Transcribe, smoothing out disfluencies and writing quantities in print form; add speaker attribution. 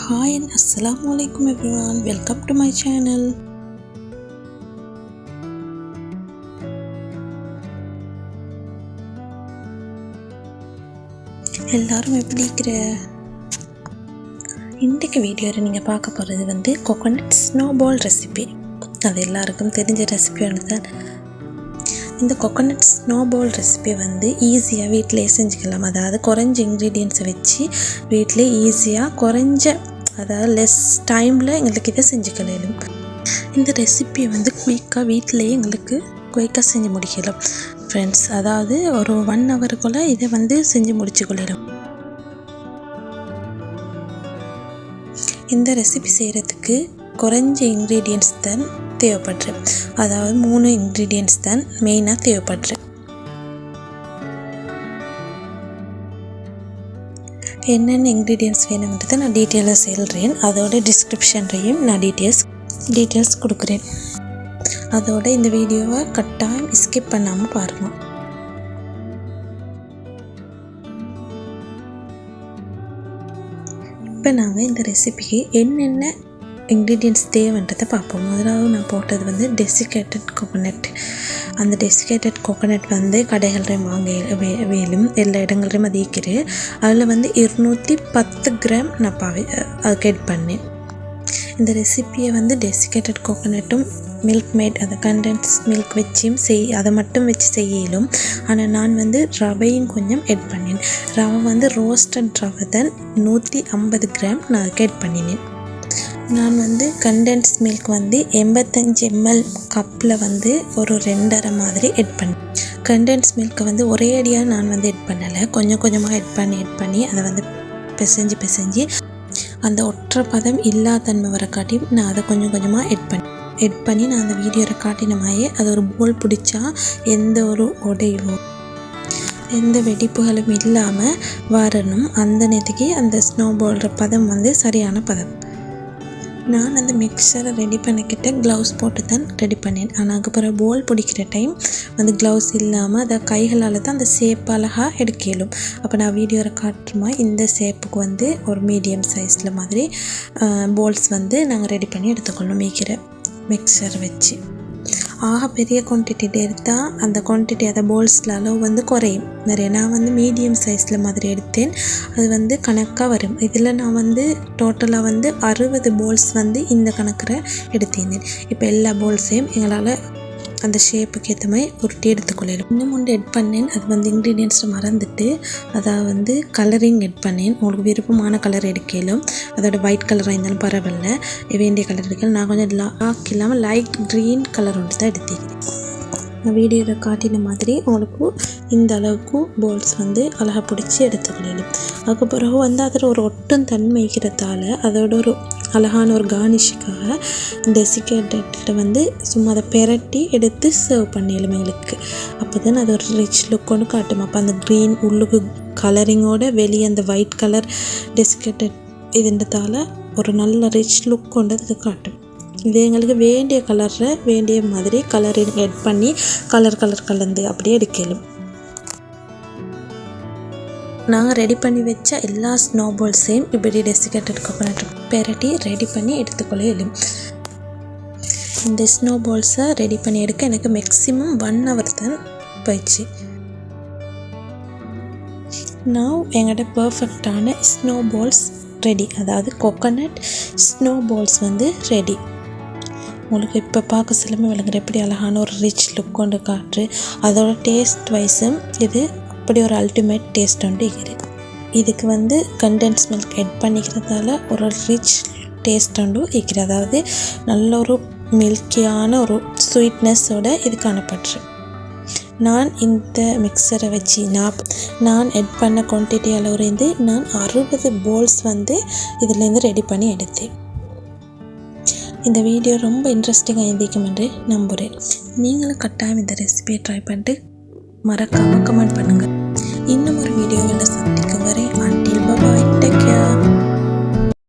Speaker 1: Hi and Assalamualaikum everyone, welcome to my channel. எல்லாரும் எப்படி இருக்கிற? இன்றைக்கு வீடியோவில் நீங்கள் பார்க்க போகிறது கோகோனட் ஸ்னோபால் ரெசிபி. அது எல்லாருக்கும் தெரிஞ்ச ரெசிபி ஒன்று தான். இந்த கோகோனட் ஸ்னோபால் ரெசிபி ஈஸியாக வீட்டிலே செஞ்சுக்கலாம். அதாவது குறைஞ்ச இன்க்ரீடியன்ஸை வச்சு வீட்டிலே ஈஸியாக அதாவது லெஸ் டைமில் எங்களுக்கு இதை செஞ்சுக்கலாம். இந்த ரெசிபியை குயிக்காக வீட்டிலேயே எங்களுக்கு குயிக்காக செஞ்சு முடிக்கலாம் ஃப்ரெண்ட்ஸ். அதாவது ஒரு 1 ஹவருக்குள்ளே இதை செஞ்சு முடிச்சுக்கொள்ளலாம். இந்த ரெசிபி செய்கிறதுக்கு குறைஞ்ச இன்க்ரீடியன்ஸ் தான் தேவைப்படுறேன். அதாவது 3 இன்க்ரீடியன்ஸ் தான் மெயினாக தேவைப்படுறேன். என்னென்ன இன்க்ரீடியன்ஸ் வேணும்ன்றதை நான் டீட்டெயிலாக சொல்கிறேன். அதோட டிஸ்கிரிப்ஷன்லையும் நான் டீட்டெயில்ஸ் கொடுக்குறேன். அதோட இந்த வீடியோவை கட்டாயம் ஸ்கிப் பண்ணாமல் பாருங்கள். இப்போ நாங்கள் இந்த ரெசிபிக்கு என்னென்ன இன்க்ரீடியன்ஸ் தேவைன்றதை பார்ப்போம். முதலாவது நான் போட்டது டெசிகேட்டட் கோகோனட். அந்த டெசிகேட்டட் கோகோனட் கடைகள்லையும் வேலும் எல்லா இடங்கள்லையும் அது ஈக்கிறு. அதில் 210 கிராம் நான் அதுக்கு எட் பண்ணேன். இந்த ரெசிப்பியை டெசிகேட்டட் கோகோனட்டும் மில்க் மேட், அதை கண்டென்ஸ் மில்க் வச்சும் அதை மட்டும் வச்சு செய்யலும். ஆனால் நான் ரவையும் கொஞ்சம் எட் பண்ணேன். ரவை ரோஸ்டட் ரவை தான் 150 கிராம் நான் அதுக்கு எட் பண்ணினேன். நான் கண்டென்ஸ் மில்க் 85 ml கப்பில் ஒரு 2.5 மாதிரி எட் பண்ணேன். கண்டென்ஸ் மில்க்கை ஒரே அடியாக நான் எட் பண்ணலை, கொஞ்சம் கொஞ்சமாக எட் பண்ணி அதை பிசைஞ்சு அந்த ஒற்றை பதம் இல்லாதன்மை வர காட்டி நான் அதை கொஞ்சம் கொஞ்சமாக எட் பண்ணி நான் அந்த வீடியோவில் காட்டின மாதிரியே அது ஒரு போல் பிடிச்சா எந்த ஒரு உடையவோ எந்த வெடிப்புகளும் இல்லாமல் வரணும். அந்த நேரத்துக்கு அந்த ஸ்னோபால்ற பதம் சரியான பதம். நான் அந்த மிக்சரை ரெடி பண்ணிக்கிட்ட க்ளவுஸ் போட்டு தான் ரெடி பண்ணேன். ஆனால் அதுக்கப்புறம் போல் பிடிக்கிற டைம் க்ளவுஸ் இல்லாமல் அதை கைகளால் தான் அந்த ஷேப் அழகாக எடுக்கலும். அப்போ நான் வீடியோவில் காட்டுமா இந்த ஷேப்புக்கு ஒரு மீடியம் சைஸில் மாதிரி போல்ஸ் நாங்கள் ரெடி பண்ணி எடுத்துக்கொள்ளணும். மிக்சர் வச்சு பெரிய குவான்டிட்டி எடுத்தால் அந்த குவான்டிட்டி அதை போல்ஸில் அளவு குறையும் நிறைய. நான் மீடியம் சைஸில் மாதிரி எடுத்தேன். அது கணக்காக வரும். இதில் நான் டோட்டலாக 60 போல்ஸ் இந்த கணக்கில் எடுத்திருந்தேன். இப்போ எல்லா போல்ஸையும் எங்களால் அந்த ஷேப்புக்கு ஏற்ற மாதிரி உருட்டி எடுத்துக்கொள்ளலாம். இன்னும் ஒன்று எட் பண்ணேன். அது இன்க்ரீடியன்ஸை மறந்துட்டு அதாவது கலரிங் எட் பண்ணேன். உங்களுக்கு விருப்பமான கலர் எடுக்கலாம். அதோட ஒயிட் கலராக இருந்தாலும் பரவாயில்ல, வேண்டிய கலர் எடுக்கலாம். நான் கொஞ்சம் டார்க் இல்லாமல் லைட் க்ரீன் கலர் ஒன்று தான் எடுத்துக்கிறேன். நான் வீடியோவில் காட்டின மாதிரி உங்களுக்கு இந்த அளவுக்கு போல்ஸ் அழகாக பிடிச்சி எடுத்துக்கொள்ளலாம். அதுக்கு பிறகு அதில் ஒரு ஒட்டும் தன்மைக்கிறதால அதோட ஒரு அழகான ஒரு கார்னிஷுக்காக டெசிகேட்டடில் சும்மா அதை பெரட்டி எடுத்து சர்வ் பண்ணிடலாம் எங்களுக்கு. அப்போ தான் அது ஒரு ரிச் லுக் ஒன்று காட்டும். அப்போ அந்த க்ரீன் உள்ளுக்கு கலரிங்கோட வெளியே அந்த ஒயிட் கலர் டெசிகேட்டட் இதுன்றதால ஒரு நல்ல ரிச் லுக் கொண்டு அது காட்டும். இது எங்களுக்கு வேண்டிய கலரில் வேண்டிய மாதிரி கலரிங் எட் பண்ணி கலர் கலந்து அப்படியே எடுக்கலும். நாங்கள் ரெடி பண்ணி வச்ச எல்லா ஸ்னோபால்ஸையும் இப்படி டெசிகேட்டட் கோகோனட் பெரட்டி ரெடி பண்ணி எடுத்துக்கொள்ளலும். இந்த ஸ்னோபால்ஸை ரெடி பண்ணி எடுக்க எனக்கு மேக்ஸிமம் 1 hour தான் போயிடுச்சு. நான் எங்களோட பர்ஃபெக்டான ஸ்னோபால்ஸ் ரெடி. அதாவது கோகோனட் ஸ்னோபால்ஸ் ரெடி. உங்களுக்கு இப்போ பார்க்க சிலமே விளங்குற எப்படி அழகான ஒரு ரிச் லுக் கொண்டு காட்டுரு. அதோட டேஸ்ட் வைஸும் இது அப்படி ஒரு அல்டிமேட் டேஸ்ட் ஒன்று இருக்குது. இதுக்கு கண்டென்ஸ் மில்க் எட் பண்ணிக்கிறதால ஒரு ரிச் டேஸ்ட் ஒன்று இருக்குது. அதாவது நல்ல ஒரு மில்கியான ஒரு ஸ்வீட்னஸோட இது காணப்பட்டுரு. நான் இந்த மிக்சரை வச்சு நான் எட் பண்ண குவான்டிட்டி அளவுலேருந்து நான் 60 போல்ஸ் இதுலேருந்து ரெடி பண்ணி எடுத்தேன். இந்த வீடியோ ரொம்ப இன்ட்ரெஸ்டிங்காக இருந்திருக்கும் என்று நம்புகிறேன். நீங்களும் கட்டாயம் இந்த ரெசிபியை ட்ரை பண்ணிட்டு மறக்காமல் கமெண்ட் பண்ணுங்கள். இன்னும் ஒரு வீடியோவில் சந்திக்கும் வரை until bye bye, take care.